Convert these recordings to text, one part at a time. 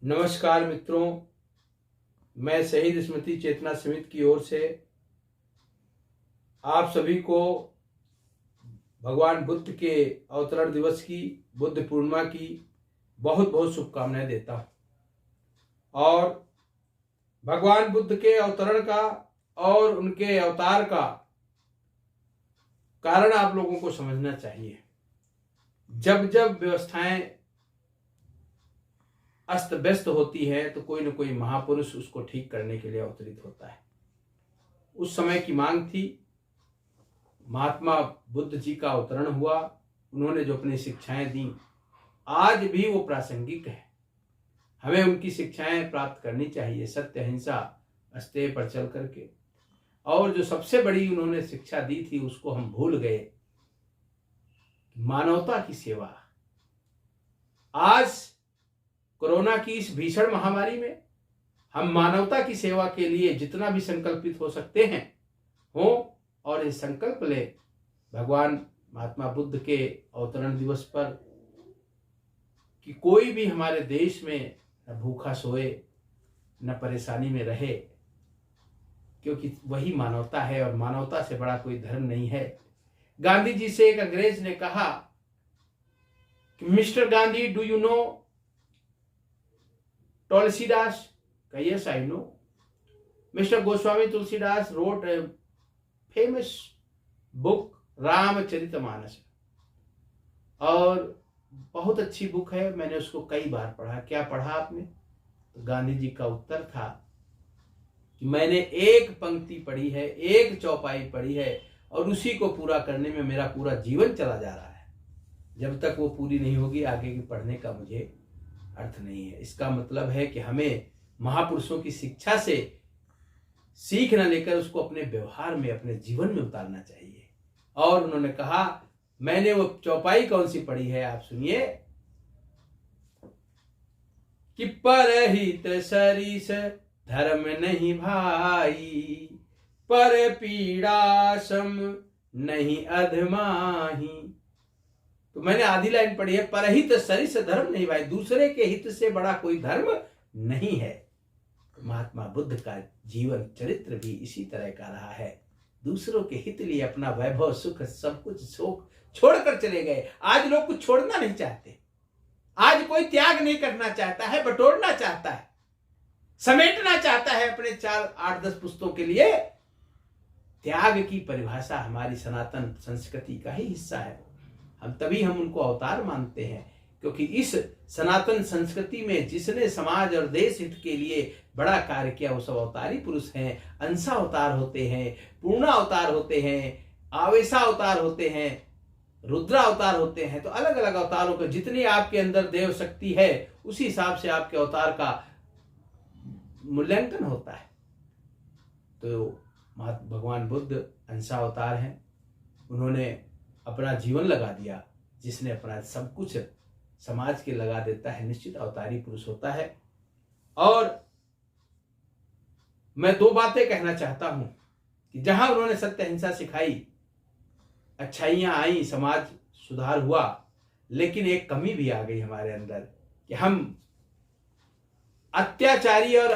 नमस्कार मित्रों, मैं शहीद स्मृति चेतना समिति की ओर से आप सभी को भगवान बुद्ध के अवतरण दिवस की, बुद्ध पूर्णिमा की बहुत बहुत शुभकामनाएं देता हूं। और भगवान बुद्ध के अवतरण का और उनके अवतार का कारण आप लोगों को समझना चाहिए। जब जब व्यवस्थाएं अस्त व्यस्त होती है तो कोई न कोई महापुरुष उसको ठीक करने के लिए अवतरित होता है। उस समय की मांग थी, महात्मा बुद्ध जी का अवतरण हुआ, उन्होंने जो अपनी शिक्षाएं दी आज भी वो प्रासंगिक है। हमें उनकी शिक्षाएं प्राप्त करनी चाहिए, सत्य अहिंसा अस्तेय पर चल करके। और जो सबसे बड़ी उन्होंने शिक्षा दी थी उसको हम भूल गए, मानवता की सेवा। आज कोरोना की इस भीषण महामारी में हम मानवता की सेवा के लिए जितना भी संकल्पित हो सकते हैं हो, और ये संकल्प ले भगवान महात्मा बुद्ध के अवतरण दिवस पर कि कोई भी हमारे देश में न भूखा सोए न परेशानी में रहे, क्योंकि वही मानवता है और मानवता से बड़ा कोई धर्म नहीं है। गांधी जी से एक अंग्रेज ने कहा कि mister Gandhi, do you know Tulsidas? Yes, I know. Mr. Goswami Tulsidas wrote a famous book, Ramcharitmanas, और बहुत अच्छी बुक है, मैंने उसको कई बार पढ़ा। क्या पढ़ा आपने? तो गांधी जी का उत्तर था कि मैंने एक पंक्ति पढ़ी है, एक चौपाई पढ़ी है, और उसी को पूरा करने में मेरा पूरा जीवन चला जा रहा है। जब तक वो पूरी नहीं होगी आगे की पढ़ने का मुझे अर्थ नहीं है। इसका मतलब है कि हमें महापुरुषों की शिक्षा से सीख न लेकर उसको अपने व्यवहार में, अपने जीवन में उतारना चाहिए। और उन्होंने कहा, मैंने वो चौपाई कौन सी पढ़ी है आप सुनिए, कि परहित सरिस धर्म नहीं भाई, पर पीड़ा सम नहीं अधमाही। तो मैंने आधी लाइन पढ़ी है, परहित सरिस धर्म नहीं भाई, दूसरे के हित से बड़ा कोई धर्म नहीं है। तो महात्मा बुद्ध का जीवन चरित्र भी इसी तरह का रहा है। दूसरों के हित लिए अपना वैभव, सुख, सब कुछ छोड़कर चले गए। आज लोग कुछ छोड़ना नहीं चाहते, आज कोई त्याग नहीं करना चाहता है, बटोरना चाहता है, समेटना चाहता है अपने 4, 8, 10 पुस्तों के लिए। त्याग की परिभाषा हमारी सनातन संस्कृति का ही हिस्सा है। तभी हम उनको अवतार मानते हैं, क्योंकि इस सनातन संस्कृति में जिसने समाज और देश हित के लिए बड़ा कार्य किया वो सब अवतारी पुरुष हैं। अंशा अवतार होते हैं, पूर्णा अवतार होते हैं, आवेशा अवतार होते हैं, रुद्रा अवतार होते हैं। तो अलग अलग अवतारों को, जितनी आपके अंदर देव शक्ति है उसी हिसाब से आपके अवतार का मूल्यांकन होता है। तो भगवान बुद्ध अंशा अवतार हैं, उन्होंने अपना जीवन लगा दिया। जिसने अपना सब कुछ समाज के लगा देता है निश्चित अवतारी पुरुष होता है। और मैं 2 बातें कहना चाहता हूं कि जहां उन्होंने सत्य अहिंसा सिखाई, अच्छाइयां आई, समाज सुधार हुआ, लेकिन एक कमी भी आ गई हमारे अंदर कि हम अत्याचारी और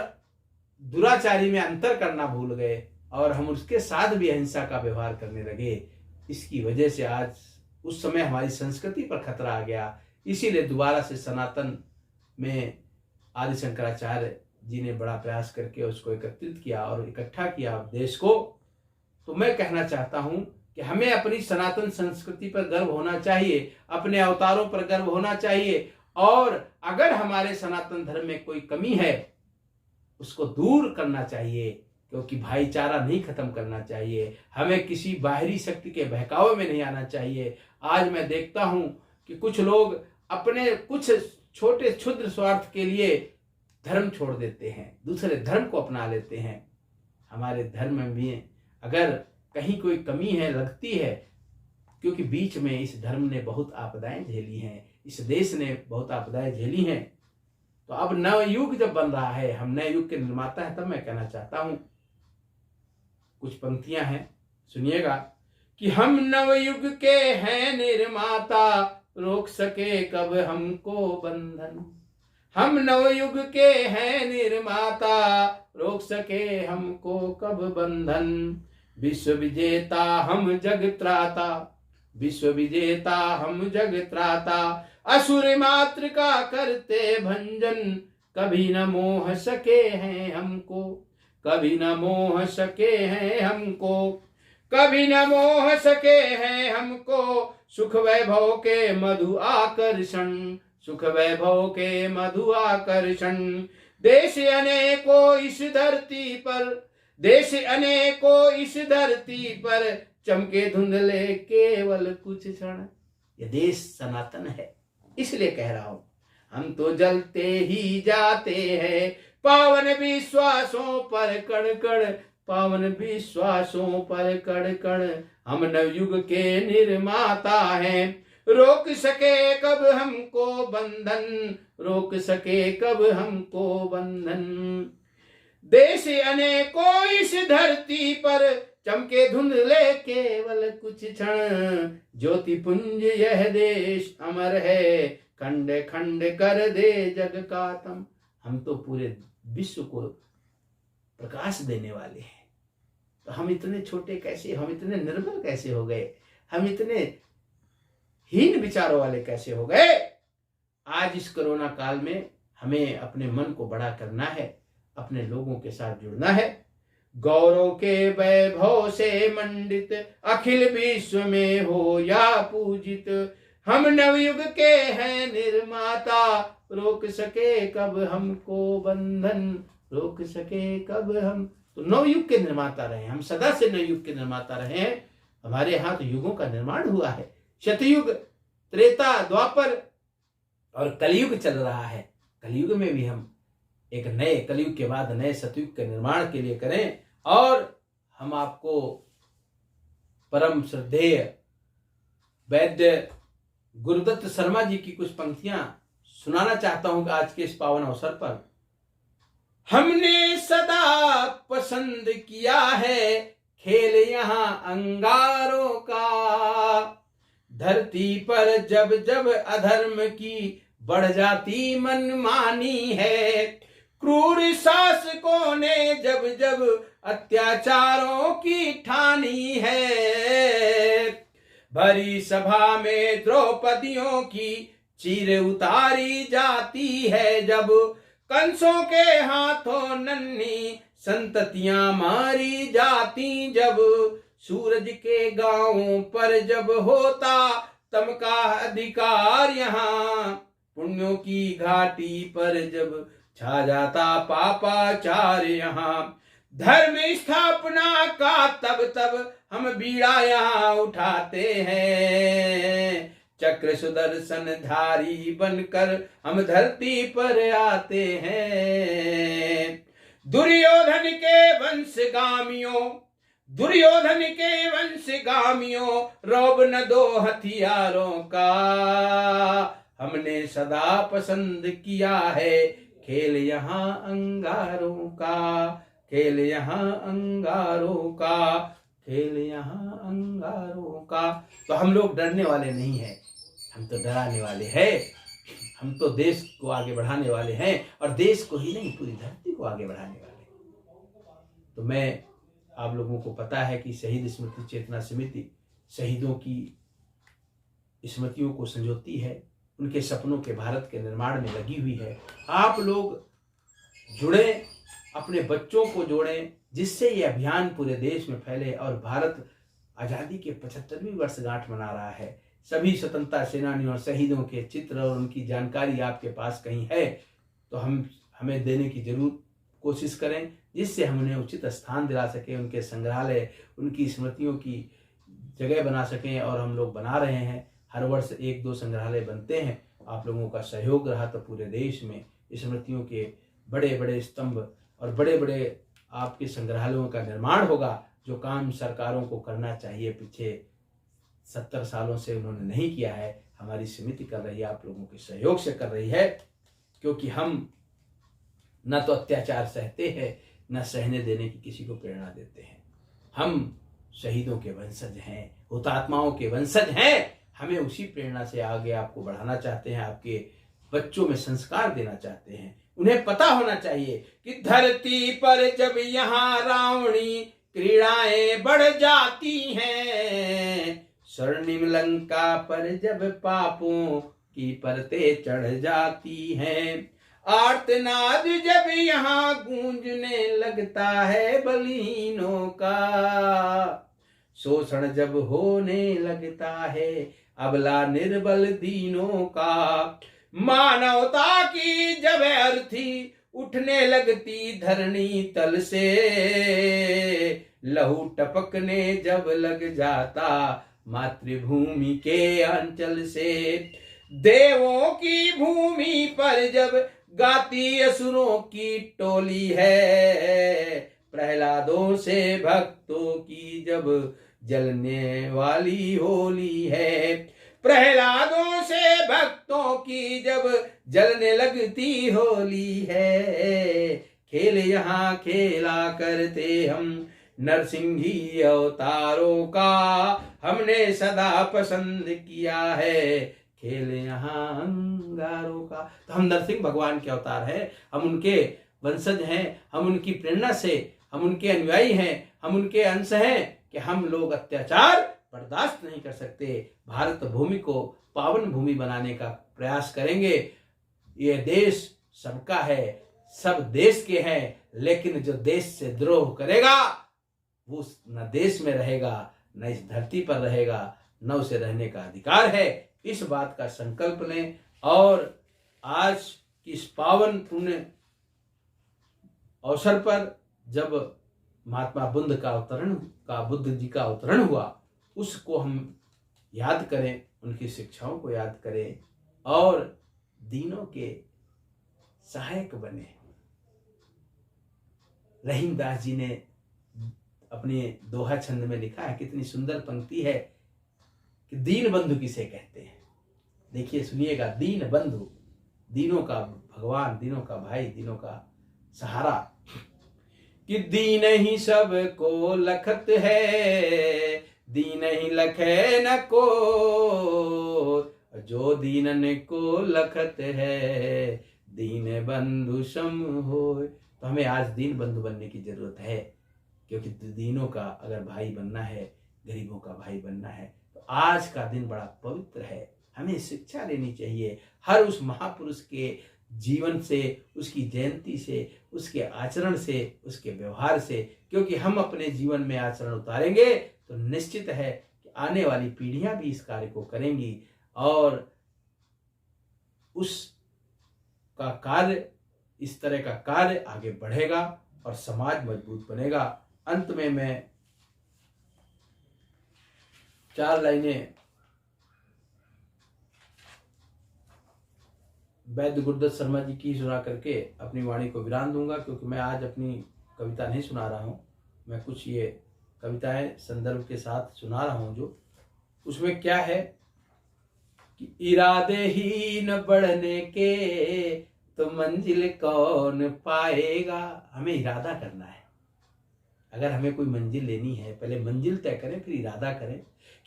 दुराचारी में अंतर करना भूल गए और हम उसके साथ भी अहिंसा का व्यवहार करने लगे। इसकी वजह से आज उस समय हमारी संस्कृति पर खतरा आ गया। इसीलिए दोबारा से सनातन में आदि शंकराचार्य जी ने बड़ा प्रयास करके उसको एकत्रित किया और इकट्ठा किया देश को। तो मैं कहना चाहता हूं कि हमें अपनी सनातन संस्कृति पर गर्व होना चाहिए, अपने अवतारों पर गर्व होना चाहिए, और अगर हमारे सनातन धर्म में कोई कमी है उसको दूर करना चाहिए, क्योंकि भाईचारा नहीं खत्म करना चाहिए। हमें किसी बाहरी शक्ति के बहकावे में नहीं आना चाहिए। आज मैं देखता हूं कि कुछ लोग अपने कुछ छोटे क्षुद्र स्वार्थ के लिए धर्म छोड़ देते हैं, दूसरे धर्म को अपना लेते हैं। हमारे धर्म में अगर कहीं कोई कमी है, लगती है, क्योंकि बीच में इस धर्म ने बहुत आपदाएं झेली हैं, इस देश ने बहुत आपदाएं झेली हैं। तो अब नव युग जब बन रहा है, हम नए युग के निर्माता हैं, तब मैं कहना चाहता हूं, कुछ पंक्तियां हैं, सुनिएगा कि हम नवयुग के हैं निर्माता, रोक सके कब हमको बंधन। हम नवयुग के हैं निर्माता, रोक सके हमको कब बंधन। विश्व विजेता हम जग त्राता, विश्व विजेता हम जग त्राता, असुर मात्र का करते भंजन। कभी न मोह सके हैं हमको, कभी न मोह सके हैं हमको, कभी न मोह सके हैं हमको। सुख वैभव के मधु आकर्षण, सुख वैभव के मधु आकर्षण। देश अनेकों इस धरती पर, देश अनेकों इस धरती पर, चमके धुंधले केवल कुछ क्षण। ये देश सनातन है, इसलिए कह रहा हूं। हम तो जलते ही जाते हैं, पावन विश्वासों पर कण कण, पावन विश्वासों पर कण कण। हम नवयुग के निर्माता हैं, रोक सके कब हमको बंधन, रोक सके कब हमको बंधन। देश अनेकों इस धरती पर, चमके धुंधले केवल कुछ क्षण। ज्योति पुंज यह देश अमर है, खंड खंड कर दे जग का तम। हम तो पूरे विश्व को प्रकाश देने वाले हैं। तो हम इतने छोटे कैसे, हम इतने निर्बल कैसे हो गए, हम इतने हीन विचारों वाले कैसे हो गए। आज इस कोरोना काल में हमें अपने मन को बड़ा करना है, अपने लोगों के साथ जुड़ना है। गौरव के वैभव से मंडित, अखिल विश्व में हो या पूजित। हम नवयुग के हैं निर्माता, रोक सके कब हमको बंधन, रोक सके कब हम। तो नवयुग के निर्माता रहे, हम सदा से नवयुग के निर्माता रहे हैं। हमारे यहाँ तो युगों का निर्माण हुआ है। शतयुग, त्रेता, द्वापर और कलयुग चल रहा है। कलयुग में भी हम एक नए कलयुग के बाद नए सतयुग के निर्माण के लिए करें। और हम आपको परम श्रद्धेय वैद्य गुरुदत्त शर्मा जी की कुछ पंक्तियां सुनाना चाहता हूं आज के इस पावन अवसर पर। हमने सदा पसंद किया है खेल यहाँ अंगारों का, धरती पर जब जब अधर्म की बढ़ जाती मनमानी है। क्रूर शासकों ने जब जब अत्याचारों की ठानी है। भरी सभा में द्रौपदियों की चीर उतारी जाती है जब, कंसों के हाथों नन्ही संततियां मारी जाती जब। सूरज के गांवों पर जब होता तम का अधिकार यहाँ, पुण्यों की घाटी पर जब छा जाता पापाचार यहाँ। धर्म स्थापना का तब तब हम बीड़ा यहाँ उठाते हैं, चक्र सुदर्शन धारी बनकर हम धरती पर आते हैं। दुर्योधन के वंशगामियों, दुर्योधन के वंशगामियों, रौब न दो हथियारों का। हमने सदा पसंद किया है खेल यहाँ अंगारों का, खेल यहाँ अंगारों का, खेल यहाँ अंगारों का। तो हम लोग डरने वाले नहीं हैं, हम तो डराने वाले हैं। हम तो देश को आगे बढ़ाने वाले हैं, और देश को ही नहीं पूरी धरती को आगे बढ़ाने वाले हैं। तो मैं, आप लोगों को पता है कि शहीद स्मृति चेतना समिति शहीदों की स्मृतियों को संजोती है, उनके सपनों के भारत के निर्माण में लगी हुई है। आप लोग जुड़े, अपने बच्चों को जोड़ें, जिससे ये अभियान पूरे देश में फैले। और भारत आज़ादी के 75वीं वर्षगांठ मना रहा है। सभी स्वतंत्रता सेनानियों और शहीदों के चित्र और उनकी जानकारी आपके पास कहीं है तो हमें देने की जरूर कोशिश करें, जिससे हम उन्हें उचित स्थान दिला सकें, उनके संग्रहालय, उनकी स्मृतियों की जगह बना सकें। और हम लोग बना रहे हैं, हर वर्ष 1-2 संग्रहालय बनते हैं। आप लोगों का सहयोग रहा तो पूरे देश में स्मृतियों के बड़े बड़े स्तंभ और बड़े बड़े आपके संग्रहालयों का निर्माण होगा, जो काम सरकारों को करना चाहिए पिछले 70 सालों से उन्होंने नहीं किया है। हमारी समिति कर रही है, आप लोगों के सहयोग से कर रही है, क्योंकि हम न तो अत्याचार सहते हैं, न सहने देने की किसी को प्रेरणा देते हैं। हम शहीदों के वंशज हैं, हुतात्माओं के वंशज हैं। हमें उसी प्रेरणा से आगे आपको बढ़ाना चाहते हैं, आपके बच्चों में संस्कार देना चाहते हैं। उन्हें पता होना चाहिए कि धरती पर जब यहाँ रावणी क्रीड़ाएं बढ़ जाती हैं, स्वर्णिम लंका पर जब पापों की परतें चढ़ जाती हैं, आर्तनाद जब यहाँ गूंजने लगता है बलहीनों का, शोषण जब होने लगता है अबला निर्बल दीनों का, मानवता की जब अर्थी उठने लगती धरणी तल से, लहू टपकने जब लग जाता मातृभूमि के अंचल से, देवों की भूमि पर जब गाती असुरों की टोली है, प्रहलादों से भक्तों की जब जलने वाली होली है, प्रहलादों से भक्तों की जब जलने लगती होली है, खेल यहाँ खेला करते हम नरसिंही अवतारों का, हमने सदा पसंद किया है खेल यहाँ अंगारों का। तो हम नरसिंह भगवान के अवतार हैं, हम उनके वंशज हैं, हम उनकी प्रेरणा से हम उनके अनुयायी हैं, हम उनके अंश हैं कि हम लोग अत्याचार बर्दाश्त नहीं कर सकते। भारत भूमि को पावन भूमि बनाने का प्रयास करेंगे। ये देश सबका है, सब देश के हैं, लेकिन जो देश से द्रोह करेगा वो न देश में रहेगा, न इस धरती पर रहेगा, न उसे रहने का अधिकार है। इस बात का संकल्प लें और आज की इस पावन पुण्य अवसर पर जब महात्मा बुद्ध जी का अवतरण हुआ, उसको हम याद करें, उनकी शिक्षाओं को याद करें और दीनों के सहायक बने। रहीमदास जी ने अपने दोहा छंद में लिखा है, कितनी सुंदर पंक्ति है कि दीन बंधु किसे कहते हैं। देखिए, सुनिएगा, दीन बंधु, दीनों का भगवान, दीनों का भाई, दीनों का सहारा। कि दीन ही सब को लखत है, दीन ही लखे न को, जो दीनन को लखत है, दीन बंधु सम होय। तो हमें आज दीन बंधु बनने की जरूरत है, क्योंकि दीनों का अगर भाई बनना है, गरीबों का भाई बनना है, तो आज का दिन बड़ा पवित्र है। हमें शिक्षा लेनी चाहिए हर उस महापुरुष के जीवन से, उसकी जयंती से, उसके आचरण से, उसके व्यवहार से, क्योंकि हम अपने जीवन में आचरण उतारेंगे तो निश्चित है कि आने वाली पीढ़ियां भी इस कार्य को करेंगी और उस का कार्य, इस तरह का कार्य आगे बढ़ेगा और समाज मजबूत बनेगा। अंत में मैं 4 लाइनें वैद्य गुरुदत्त शर्मा जी की सुना करके अपनी वाणी को विराम दूंगा, क्योंकि मैं आज अपनी कविता नहीं सुना रहा हूँ। मैं कुछ ये कविताएं संदर्भ के साथ सुना रहा हूँ, जो उसमें क्या है कि इरादे ही न बढ़ने के तो मंजिल कौन पाएगा। हमें इरादा करना है, अगर हमें कोई मंजिल लेनी है पहले मंजिल तय करें, फिर इरादा करें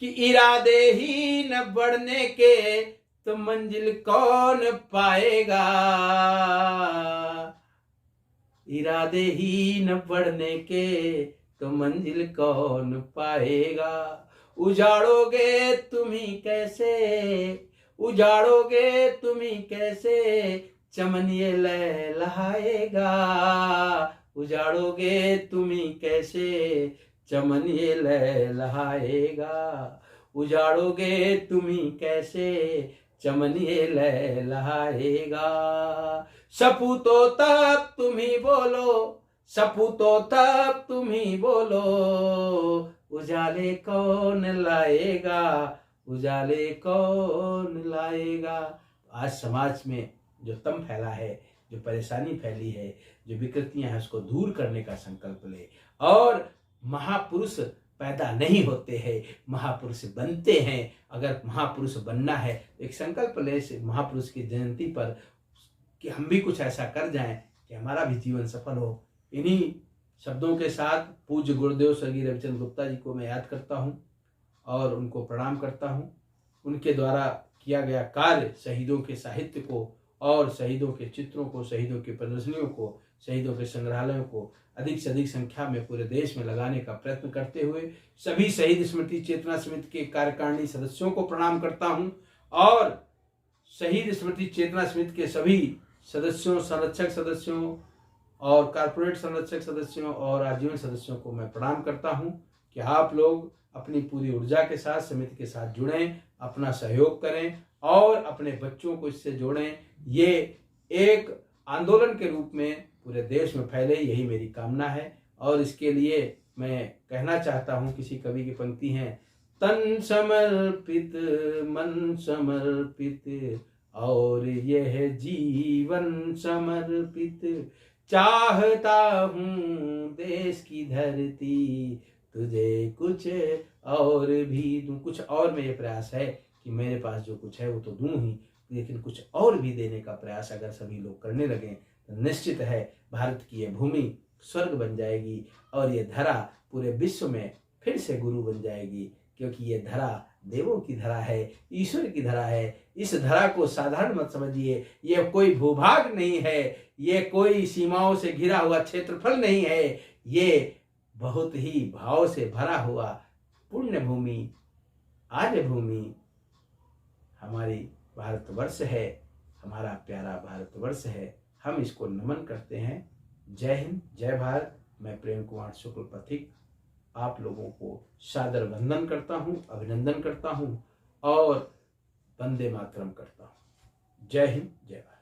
कि इरादे ही न बढ़ने के तो मंजिल कौन पाएगा, इरादे ही न बढ़ने के तो मंजिल कौन पाएगा। उजाड़ोगे तुम ही कैसे, उजाड़ोगे तुम ही कैसे, चमन ये लहलहाएगा, उजाड़ोगे तुम ही कैसे, चमन ये लहलहाएगा, उजाड़ोगे तुम ही कैसे, चमन ये लहलहाएगा। सपूतो तब तुम ही बोलो, सपूतो तब तुम ही बोलो, उजाले कौन लाएगा, उजाले कौन लाएगा। आज समाज में जो तम फैला है, जो परेशानी फैली है, जो विकृतियां हैं, उसको दूर करने का संकल्प ले। और महापुरुष पैदा नहीं होते हैं, महापुरुष बनते हैं। अगर महापुरुष बनना है तो एक संकल्प ले से महापुरुष की जयंती पर कि हम भी कुछ ऐसा कर जाएं कि हमारा भी जीवन सफल हो। इन्हीं शब्दों के साथ पूज्य गुरुदेव स्वर्गीय रविचंद्र गुप्ता जी को मैं याद करता हूँ और उनको प्रणाम करता हूँ। उनके द्वारा किया गया कार्य, शहीदों के साहित्य को और शहीदों के चित्रों को, शहीदों की प्रदर्शनियों को, शहीदों के संग्रहालयों को अधिक से अधिक संख्या में पूरे देश में लगाने का प्रयत्न करते हुए सभी शहीद स्मृति चेतना समिति के कार्यकारिणी सदस्यों को प्रणाम करता हूं और शहीद स्मृति चेतना समिति के सभी सदस्यों, संरक्षक सदस्यों और कॉर्पोरेट संरक्षक सदस्यों और आजीवन सदस्यों को मैं प्रणाम करता हूं कि आप लोग अपनी पूरी ऊर्जा के साथ समिति के साथ जुड़ें, अपना सहयोग करें और अपने बच्चों को इससे जोड़ें। ये एक आंदोलन के रूप में पूरे देश में फैले, यही मेरी कामना है। और इसके लिए मैं कहना चाहता हूँ, किसी कवि की पंक्ति है, तन समर्पित मन समर्पित और यह जीवन समर्पित, चाहता हूँ देश की धरती तुझे कुछ और भी दूं। कुछ और में ये प्रयास है कि मेरे पास जो कुछ है वो तो दूं ही, लेकिन कुछ और भी देने का प्रयास अगर सभी लोग करने लगें तो निश्चित है भारत की ये भूमि स्वर्ग बन जाएगी और ये धरा पूरे विश्व में फिर से गुरु बन जाएगी, क्योंकि ये धरा देवों की धरा है, ईश्वर की धरा है। इस धरा को साधारण मत समझिए, ये कोई भूभाग नहीं है, ये कोई सीमाओं से घिरा हुआ क्षेत्रफल नहीं है, ये बहुत ही भाव से भरा हुआ पुण्य भूमि, आर्य भूमि हमारी भारतवर्ष है, हमारा प्यारा भारतवर्ष है। हम इसको नमन करते हैं। जय हिंद, जय भारत। मैं प्रेम कुमार शुक्ल पथिक आप लोगों को सादर वंदन करता हूँ, अभिनंदन करता हूँ और वंदे मातरम करता हूँ। जय हिंद, जय भारत।